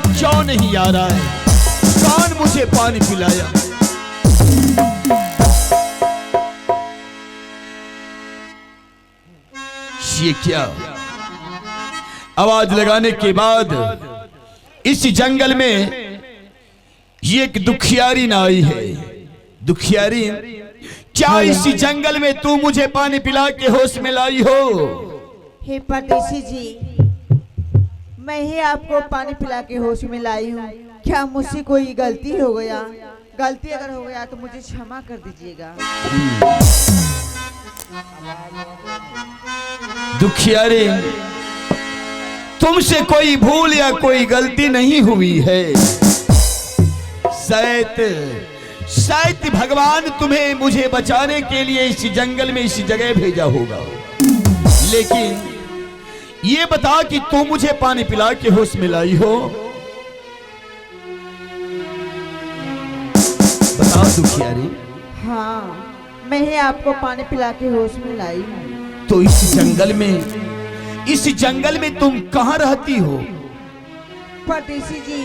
क्यों नहीं आ रहा है? कौन मुझे पानी पिलाया? ये क्या? आवाज लगाने के बाद इस जंगल में ये एक दुखियारी न आई है। दुखियारी, क्या इस जंगल में तू मुझे पानी पिला के होश में लाई हो? हे परदेसी जी, मैं ही आपको पानी पिला के होश में लाई हूँ। क्या मुझसे कोई गलती हो गया? गलती अगर हो गया तो मुझे क्षमा कर दीजिएगा। दुखियारी, तुमसे कोई भूल या कोई गलती नहीं हुई है। शायद भगवान तुम्हें मुझे बचाने के लिए इस जंगल में, इस जगह भेजा होगा। लेकिन ये बता कि तू मुझे पानी पिला के होश में लाई हो? बताओ दुखियारी। हाँ, मैं ही आपको पानी पिला के होश में लाई हूँ। तो इस जंगल में तुम कहाँ रहती हो? परदेसी जी,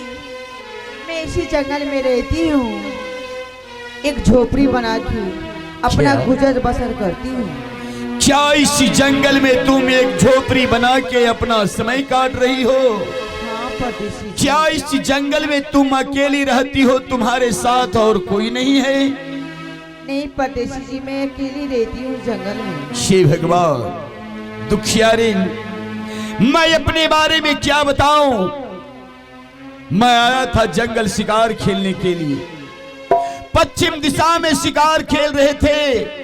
मैं इसी जंगल में रहती हूँ। एक झोपड़ी बना के अपना गुजर बसर करती हूँ। क्या इस जंगल में तुम एक झोपड़ी बना के अपना समय काट रही हो? हाँ परदेसी जी। क्या इस जंगल में तुम अकेली रहती हो? तुम्हारे साथ और कोई नहीं है? नहीं परदेसी जी, मैं अकेली रहती हूँ जंगल में। हे भगवान, दुखियारी, मैं अपने बारे में क्या बताऊं? मैं आया था जंगल शिकार खेलने के लिए। पश्चिम दिशा में शिकार खेल रहे थे।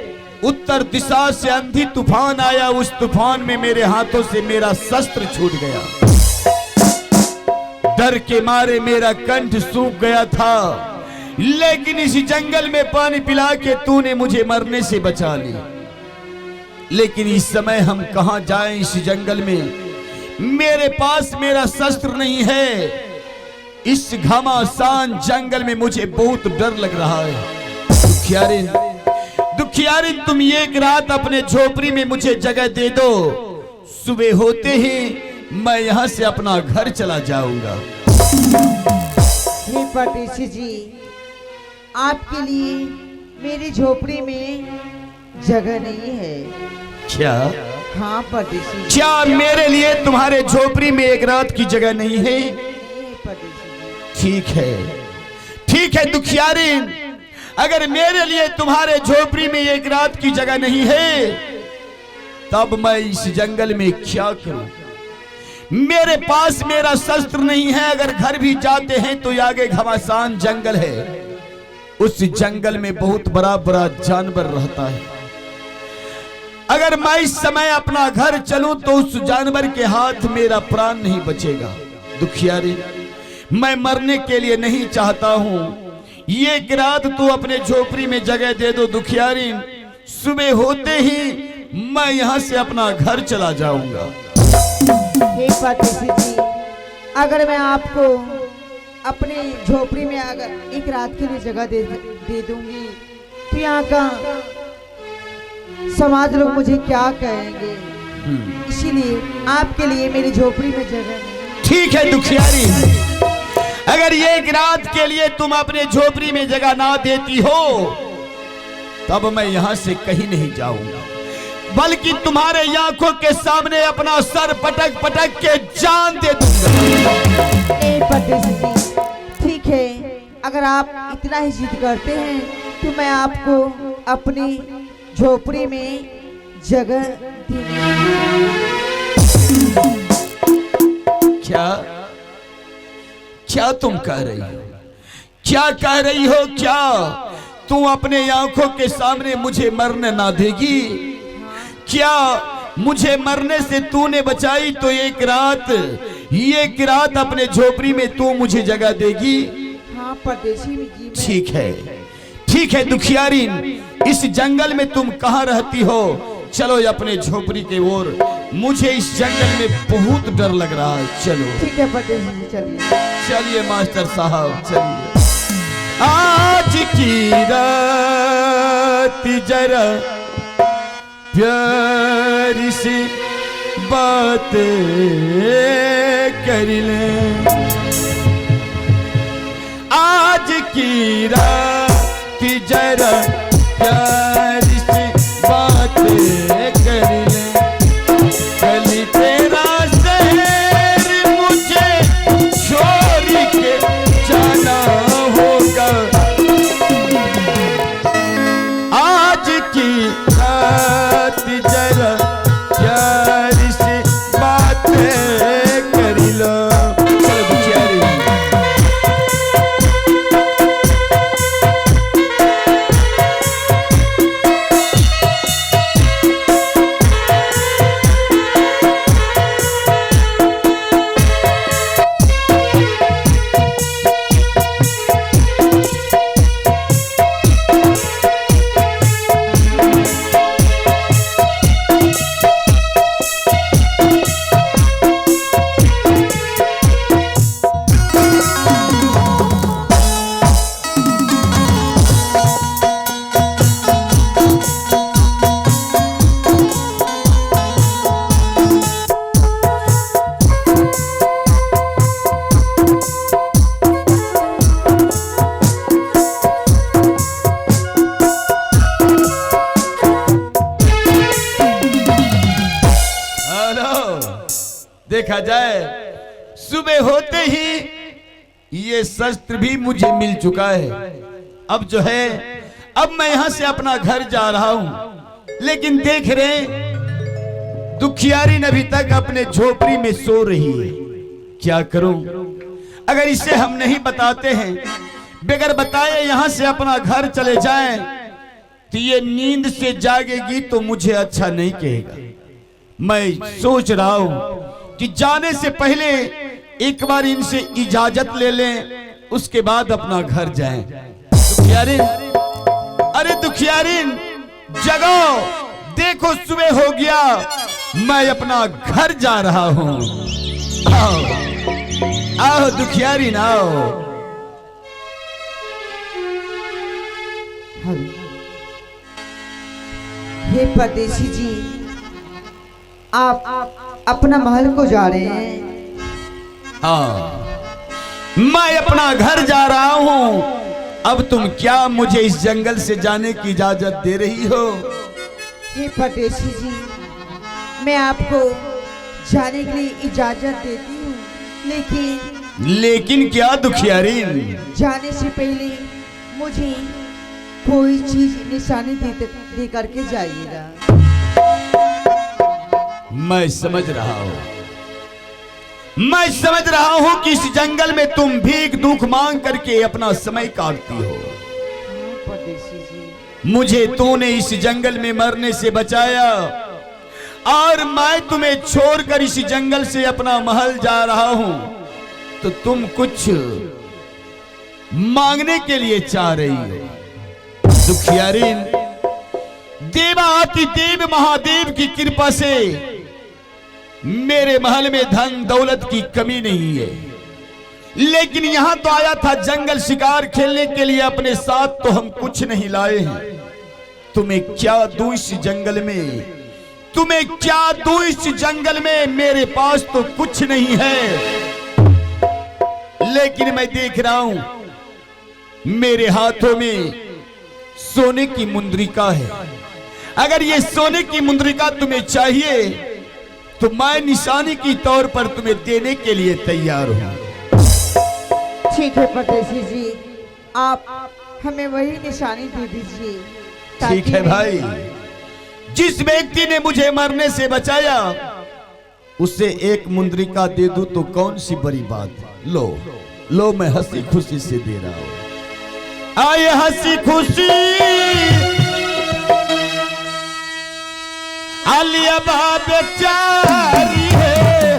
उत्तर दिशा से आंधी तूफान आया। उस तूफान में मेरे हाथों से मेरा शस्त्र छूट गया। डर के मारे मेरा कंठ सूख गया था। लेकिन इस जंगल में पानी पिला के तूने मुझे मरने से बचा ली। लेकिन इस समय हम कहां जाएं? इस जंगल में मेरे पास मेरा शस्त्र नहीं है। इस घमासान जंगल में मुझे बहुत डर लग रहा है। दुखियारी, तुम एक रात अपने झोपड़ी में मुझे जगह दे दो। सुबह होते ही मैं यहाँ से अपना घर चला जाऊंगा। हे परदेसी जी, आपके लिए मेरी झोपड़ी में जगह नहीं है। क्या? हाँ परदेसी जी। क्या मेरे लिए तुम्हारे झोपड़ी में एक रात की जगह नहीं है? ठीक है दुखियारी, अगर मेरे लिए तुम्हारे झोपड़ी में एक रात की जगह नहीं है, तब मैं इस जंगल में क्या करूं? मेरे पास मेरा शस्त्र नहीं है। अगर घर भी जाते हैं तो आगे घमासान जंगल है। उस जंगल में बहुत बड़ा बड़ा जानवर रहता है। अगर मैं इस समय अपना घर चलूं तो उस जानवर के हाथ मेरा प्राण नहीं बचेगा। दुखियारी, मैं मरने के लिए नहीं चाहता हूं। ये रात तू अपने झोपड़ी में जगह दे दो दुखियारी। सुबह होते ही मैं यहाँ से अपना घर चला जाऊंगा। हे परदेसी जी, अगर मैं आपको अपने झोपड़ी में अगर एक रात के लिए जगह दे दूंगी तो यहाँ का समाज लोग मुझे क्या कहेंगे? इसीलिए आपके लिए मेरी झोपड़ी में जगह नहीं। ठीक है दुखियारी, अगर एक रात के लिए तुम अपने झोपड़ी में जगह ना देती हो, तब मैं यहाँ से कहीं नहीं जाऊंगा, बल्कि तुम्हारे आंखों के सामने अपना सर पटक पटक के जान दे दूंगा। परदेसी जी, ठीक है, अगर आप इतना ही जिद करते हैं तो मैं आपको अपनी झोपड़ी में जगह क्या तुम कह रही हो? क्या कह रही हो? क्या तू अपने आंखों के सामने मुझे मरने ना देगी? क्या मुझे मरने से तूने बचाई तो एक रात अपने झोपड़ी में तू मुझे जगह देगी? हाँ परदेसी जी। ठीक है दुखियारी, इस जंगल में तुम कहाँ रहती हो? चलो अपने झोपड़ी के ओर। मुझे इस जंगल में बहुत डर लग रहा है। चलो। ठीक है परदेसी जी, चलिए मास्टर साहब, चलिए। आज की रात जरा प्यारी सी बातें कर ले। आज की रात जरा प्यार से बातें कर ले, कल तेरा शहर मुझे छोड़ के जाना होगा। आज की रात जरा प्यार से बातें कर लो। चलो दुखियारी। देखा जाए सुबह होते ही ये शस्त्र भी मुझे मिल चुका है। अब जो है अब मैं यहां से अपना घर जा रहा हूं, लेकिन देख रहे दुखियारी अभी तक अपने झोपड़ी में सो रही है। क्या करूं? अगर इसे हम नहीं बताते हैं, बगैर बताए यहां से अपना घर चले जाएं, तो ये नींद से जागेगी तो मुझे अच्छा नहीं कहेगा। मैं सोच रहा हूं कि जाने से पहले एक बार इनसे इजाजत ले लें, उसके बाद अपना घर जाएं। दुखियारिन, अरे दुखियारिन जगो, देखो सुबह हो गया, मैं अपना घर जा रहा हूं। आओ आओ दुखियारिन आओ। हे परदेसी जी, आप अपना महल को जा रहे हैं? हाँ, मैं अपना घर जा रहा हूँ। अब तुम क्या मुझे इस जंगल से जाने की इजाजत दे रही हो? हे परदेसी जी, मैं आपको जाने के लिए इजाजत देती हूँ, लेकिन क्या दुखियारी? जाने से पहले मुझे कोई चीज निशानी दे करके जाइएगा। मैं समझ रहा हूं कि इस जंगल में तुम भीख दुख मांग करके अपना समय काटती हो। परदेसी जी, मुझे तूने इस जंगल में मरने से बचाया, और मैं तुम्हें छोड़कर इस जंगल से अपना महल जा रहा हूं, तो तुम कुछ मांगने के लिए चाह रही हो। दुखियारी, देवाति देव महादेव की कृपा से मेरे महल में धन दौलत की कमी नहीं है, लेकिन यहां तो आया था जंगल शिकार खेलने के लिए, अपने साथ तो हम कुछ नहीं लाए हैं। तुम्हें क्या दूं इस जंगल में, तुम्हें क्या दूं इस जंगल में, मेरे पास तो कुछ नहीं है। लेकिन मैं देख रहा हूं मेरे हाथों में सोने की मुंद्रिका है। अगर ये सोने की मुंद्रिका तुम्हें चाहिए तो मैं निशानी की तौर पर तुम्हें देने के लिए तैयार हूं। ठीक है परदेसी जी, आप हमें वही निशानी दे दीजिए। ठीक है भाई, जिस व्यक्ति ने मुझे मरने से बचाया उसे एक मुंद्रिका दे दूं तो कौन सी बड़ी बात। लो लो, मैं हंसी खुशी से दे रहा हूं। आए हंसी खुशी आलिया बेचारी है,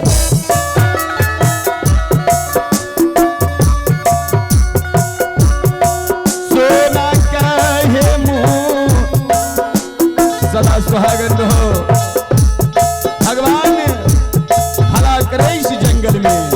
सोना का है मुंह, सदा सुहागन हो। भगवान भला करे इस जंगल में।